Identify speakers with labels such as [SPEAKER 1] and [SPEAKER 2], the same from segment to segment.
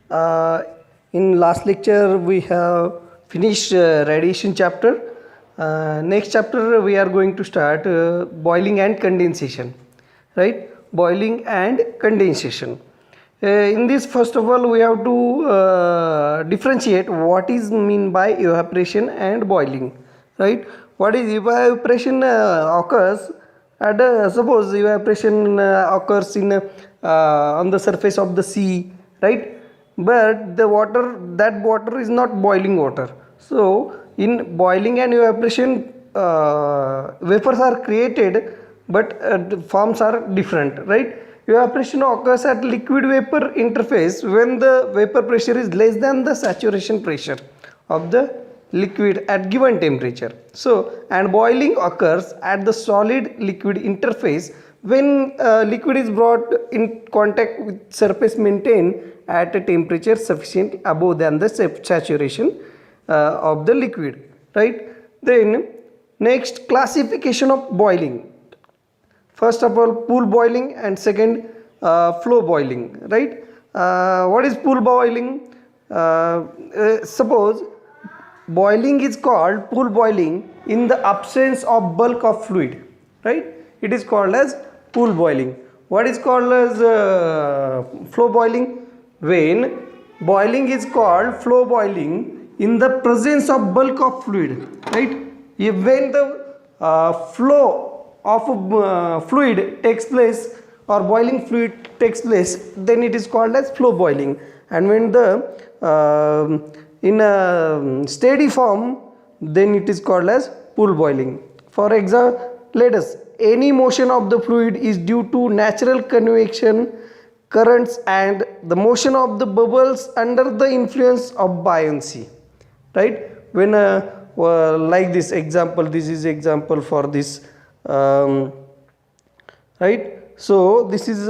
[SPEAKER 1] Uh, in last lecture we have finished radiation chapter. Next chapter we are going to start boiling and condensation, right? Boiling and condensation. In this, first of all, we have to differentiate what is mean by evaporation and boiling, right? What is evaporation occurs at suppose evaporation occurs in on the surface of the sea, right? But the water, that water is not boiling water. So in boiling and evaporation, vapors are created, but the forms are different, right? Evaporation occurs at liquid vapor interface when the vapor pressure is less than the saturation pressure of the liquid at given temperature. So, and boiling occurs at the solid liquid interface when liquid is brought in contact with surface maintained at a temperature sufficient above than the saturation of the liquid, right? Then next, classification of boiling. First of all, pool boiling, and second, flow boiling, right? What is pool boiling? Suppose boiling is called pool boiling in the absence of bulk of fluid, right? It is called as pool boiling. What is called as flow boiling? When boiling is called flow boiling in the presence of bulk of fluid, right? When the flow of fluid takes place or boiling fluid takes place, then it is called as flow boiling. And when the in a steady form, then it is called as pool boiling. For example, let us, any motion of the fluid is due to natural convection currents and the motion of the bubbles under the influence of buoyancy, right? When like this example, this is example for this, right? So this is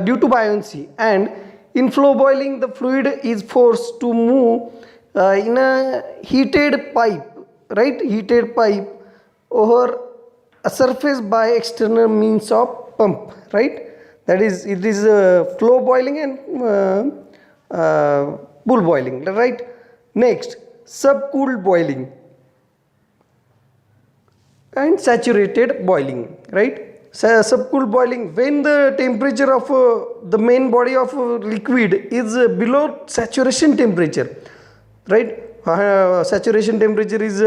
[SPEAKER 1] due to buoyancy, and in flow boiling the fluid is forced to move in a heated pipe, right? Heated pipe over a surface by external means of pump, right? That is, it is flow boiling and pool boiling, right? Next, subcooled boiling and saturated boiling, right? Subcooled boiling, when the temperature of the main body of liquid is below saturation temperature, right? Saturation temperature is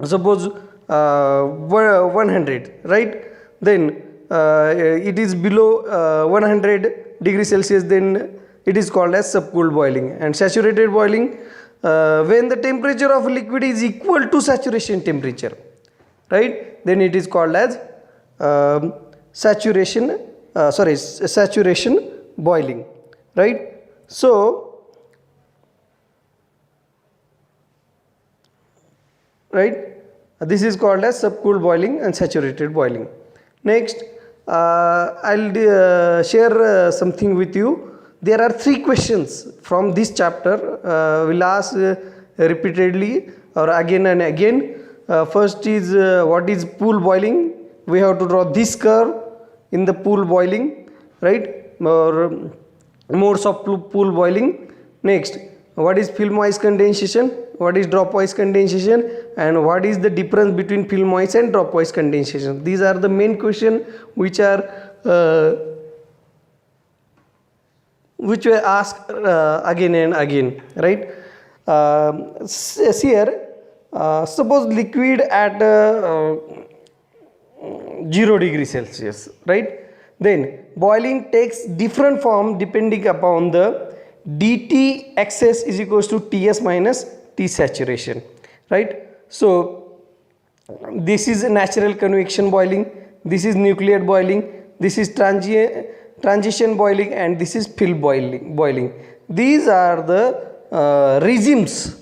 [SPEAKER 1] suppose 100, right? Then it is below 100 degrees Celsius, then it is called as subcooled boiling. And saturated boiling, when the temperature of liquid is equal to saturation temperature, right? Then it is called as saturation boiling, right? So, right, this is called as subcooled boiling and saturated boiling. Next, I'll share something with you. There are 3 questions from this chapter. We'll ask repeatedly or again and again. First is what is pool boiling? We have to draw this curve in the pool boiling, right? Or modes of pool boiling. Next, what is film wise condensation? What is drop wise condensation? And what is the difference between film wise and drop wise condensation? These are the main questions which are which were asked again and again, right? Here, suppose liquid at 0 degree Celsius, right? Then boiling takes different form depending upon the dT excess is equals to Ts minus T saturation, right? So this is natural convection boiling, this is nuclear boiling, this is transition boiling, and this is film boiling. These are the regimes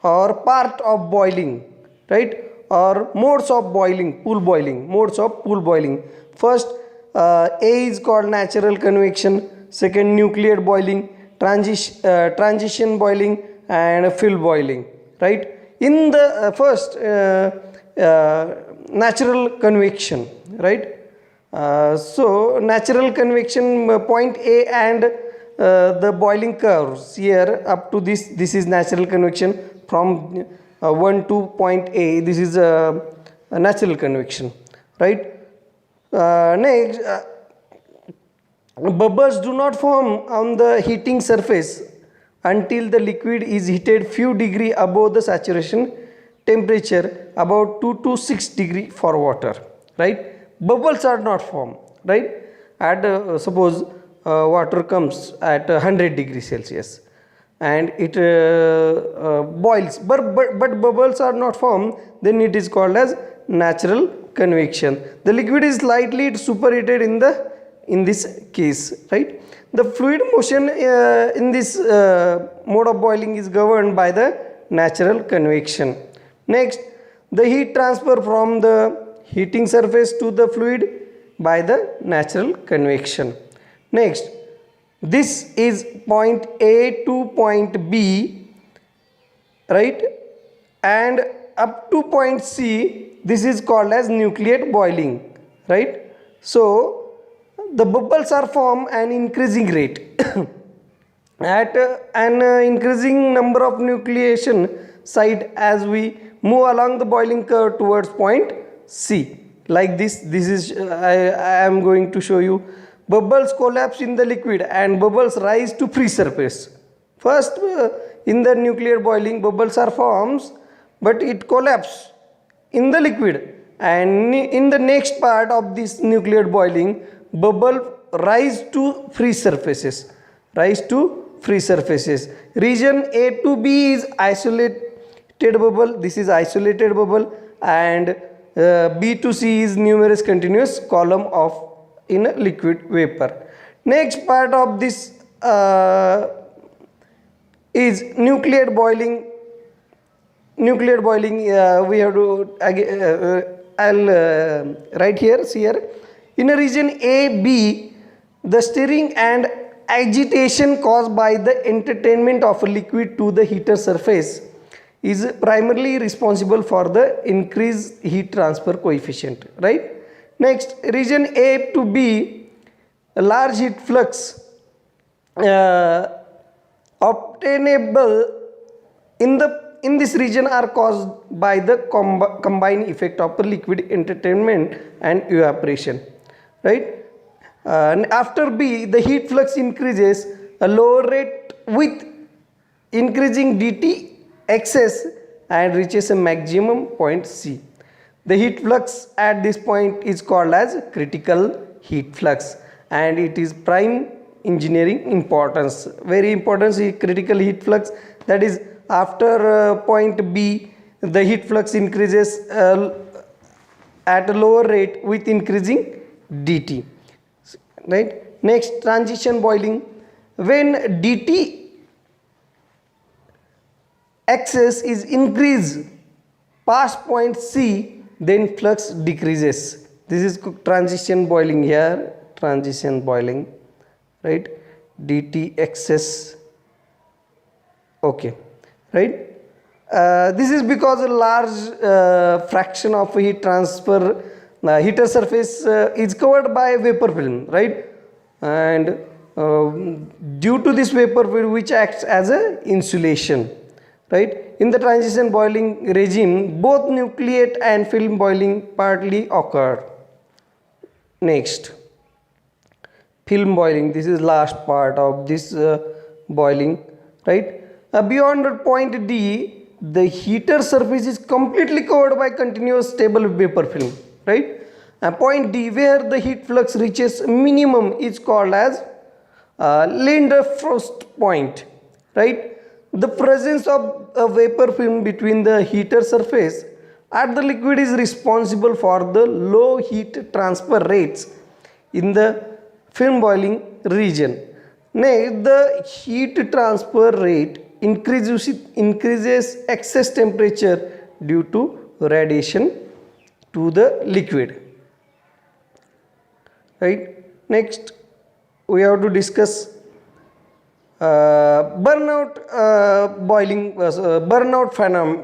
[SPEAKER 1] or part of boiling, right? Or modes of boiling, pool boiling, modes of pool boiling. First, A is called natural convection, second nuclear boiling, transition boiling, and film boiling, right? In the first natural convection, right? So natural convection point A and the boiling curves here up to this is natural convection from 1 to point A. This is a natural convection, right? Next, bubbles do not form on the heating surface until the liquid is heated few degree above the saturation temperature, about 2 to 6 degree for water, right? Bubbles are not formed, right? At suppose water comes at 100 degrees Celsius and it boils, but bubbles are not formed, then it is called as natural convection. The liquid is slightly superheated in this case, right? The fluid motion in this mode of boiling is governed by the natural convection. Next, the heat transfer from the heating surface to the fluid by the natural convection. Next, this is point A to point B, right? And up to point C, this is called as nucleate boiling, right? So the bubbles are formed at increasing rate at an increasing number of nucleation site as we move along the boiling curve towards point C. Like this is I am going to show you. Bubbles collapse in the liquid and bubbles rise to free surface. First in the nuclear boiling, bubbles are formed but it collapses in the liquid, and in the next part of this nuclear boiling, bubble rise to free surfaces. Region A to B is isolated bubble, this is isolated bubble, and B to C is numerous continuous column of in a liquid vapor. Next part of this is nuclear boiling. We have to I'll write here. See here, in a region A, B, the stirring and agitation caused by the entertainment of a liquid to the heater surface is primarily responsible for the increased heat transfer coefficient, right? Next, region A to B, a large heat flux obtainable in this region are caused by the combined effect of liquid entertainment and evaporation, right? And after B, the heat flux increases a lower rate with increasing dt excess and reaches a maximum point C. The heat flux at this point is called as critical heat flux, and it is prime engineering importance. Very important is critical heat flux, that is after point B, the heat flux increases at a lower rate with increasing dt, right? Next, transition boiling. When dt excess is increased past point C, then flux decreases. This is transition boiling here, transition boiling, right? dt excess, okay, right? This is because a large fraction of heat transfer heater surface is covered by vapor film, right? And due to this vapor film which acts as a insulation, right? In the transition boiling regime, both nucleate and film boiling partly occur. Next, film boiling. This is last part of this boiling, right? Beyond point D, the heater surface is completely covered by continuous stable vapor film, right? Point D, where the heat flux reaches minimum, is called as Lindenfrost point, right? The presence of a vapor film between the heater surface and the liquid is responsible for the low heat transfer rates in the film boiling region. Next, the heat transfer rate increases excess temperature due to radiation to the liquid, right? Next, we have to discuss burnout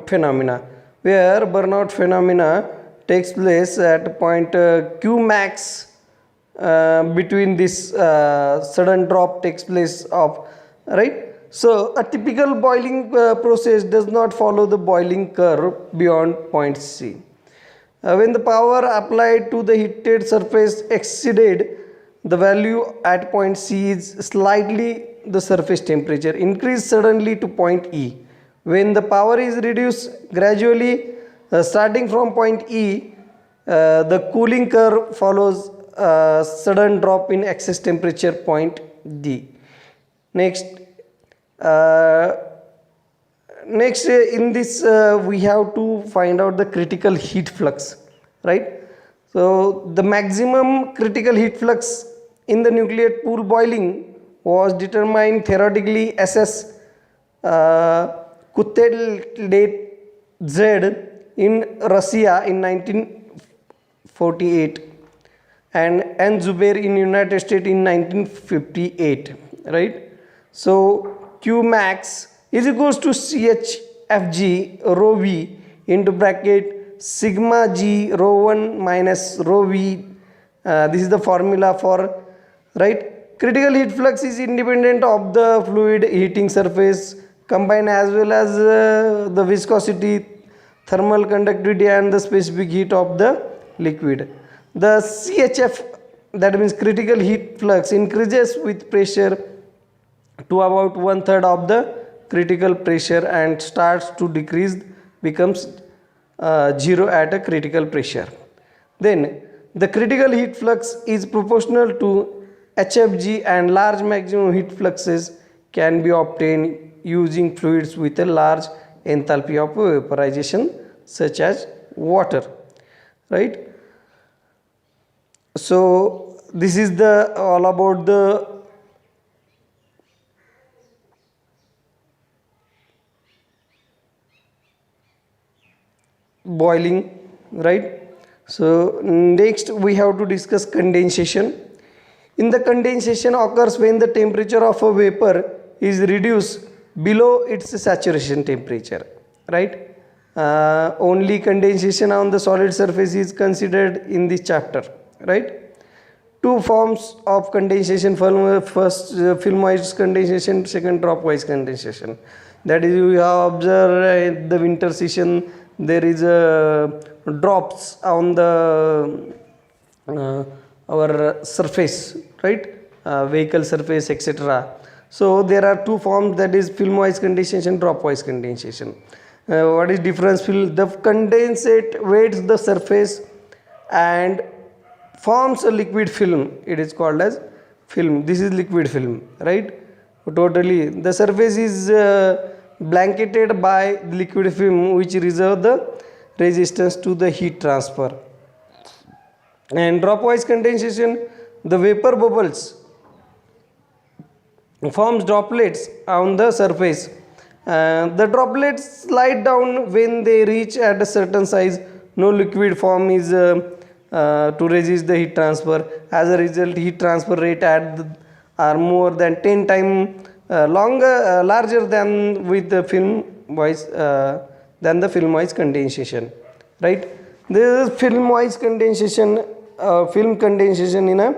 [SPEAKER 1] phenomena, where burnout phenomena takes place at point Q max between this sudden drop takes place of, right? So a typical boiling process does not follow the boiling curve beyond point C. When the power applied to the heated surface exceeded the value at point C is slightly the surface temperature increase suddenly to point E. When the power is reduced gradually starting from point E, the cooling curve follows a sudden drop in excess temperature point D. Next, uh, in this we have to find out the critical heat flux, right? So the maximum critical heat flux in the nucleate pool boiling was determined theoretically SS Kutledze in Russia in 1948 and N. Zubair in United States in 1958, right? So Q max is equals to CHFG rho V into bracket sigma G rho 1 minus rho V. This is the formula for, right? Critical heat flux is independent of the fluid heating surface combined as well as the viscosity, thermal conductivity and the specific heat of the liquid. The CHF, that means critical heat flux, increases with pressure to about 1/3 of the critical pressure and starts to decrease, becomes 0 at a critical pressure. Then the critical heat flux is proportional to HFG and large maximum heat fluxes can be obtained using fluids with a large enthalpy of vaporization such as water, right? So this is the all about the boiling, right? So next we have to discuss condensation. In the condensation occurs when the temperature of a vapor is reduced below its saturation temperature, right? Only condensation on the solid surface is considered in this chapter, right? Two forms of condensation, first film-wise condensation, second drop-wise condensation. That is, you have observed in the winter session there is drops on the our surface, right? Vehicle surface, etc. So there are two forms, that is film-wise condensation, drop-wise condensation. What is difference? The condensate wets the surface and forms a liquid film. It is called as film. This is liquid film, right? Totally the surface is blanketed by liquid film which reserve the resistance to the heat transfer. And drop-wise condensation, the vapor bubbles forms droplets on the surface. The droplets slide down when they reach at a certain size. No liquid form is to resist the heat transfer. As a result, heat transfer rate are more than 10 times larger than with the film-wise condensation, right? This is film-wise condensation, film condensation in a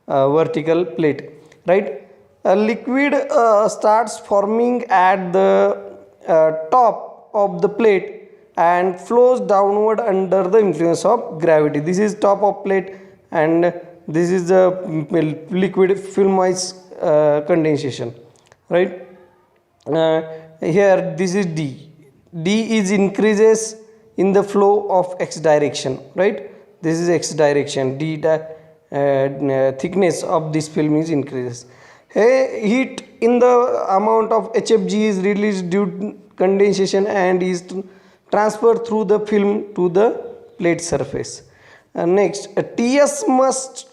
[SPEAKER 1] vertical plate, right? A liquid starts forming at the top of the plate and flows downward under the influence of gravity. This is top of plate and this is the liquid film-wise condensation, right? Here this is D. D is increases in the flow of x direction, right? This is x direction. D thickness of this film is increases. Heat in the amount of HFG is released due to condensation and is transferred through the film to the plate surface. Next, Ts must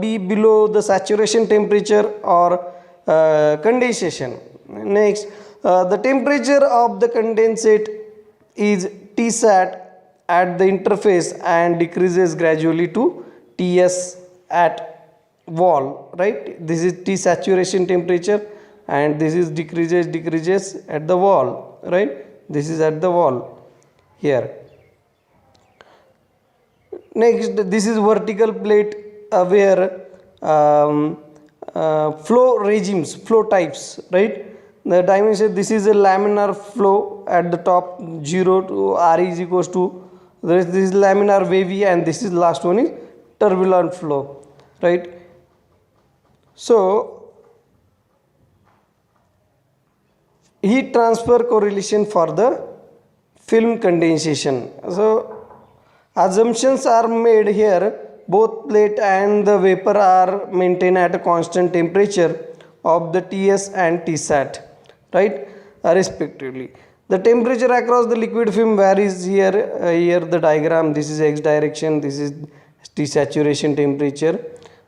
[SPEAKER 1] be below the saturation temperature or condensation. Next, the temperature of the condensate is Tsat at the interface and decreases gradually to Ts at wall, right? This is T saturation temperature and this is decreases at the wall, right? This is at the wall here. Next, this is vertical plate aware flow regimes, flow types, right? The dimension, this is a laminar flow at the top, 0 to r is equals to this is laminar wavy, and this is last one is turbulent flow, right? So heat transfer correlation for the film condensation. So assumptions are made here. Both plate and the vapor are maintained at a constant temperature of the Ts and Tsat, right, respectively. The temperature across the liquid film varies here. Here the diagram, this is x direction, this is T saturation temperature,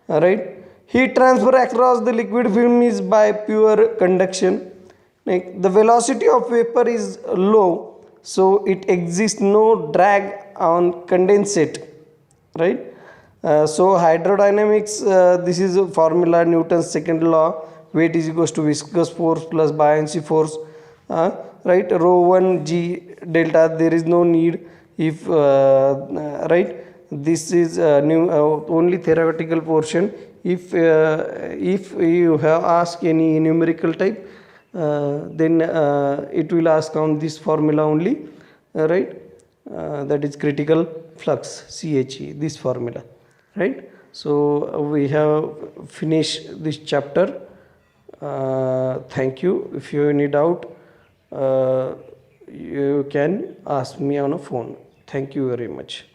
[SPEAKER 1] right. Heat transfer across the liquid film is by pure conduction. Like the velocity of vapor is low, so it exists no drag on condensate, right. So hydrodynamics, this is a formula, Newton's second law, weight is equals to viscous force plus buoyancy force, right, rho 1 g delta, there is no need if right, this is new only theoretical portion. If you have asked any numerical type, then it will ask on this formula only, right, that is critical flux, CHE, this formula, right. So we have finished this chapter. Thank you. If you have any doubt, you can ask me on a phone. Thank you very much.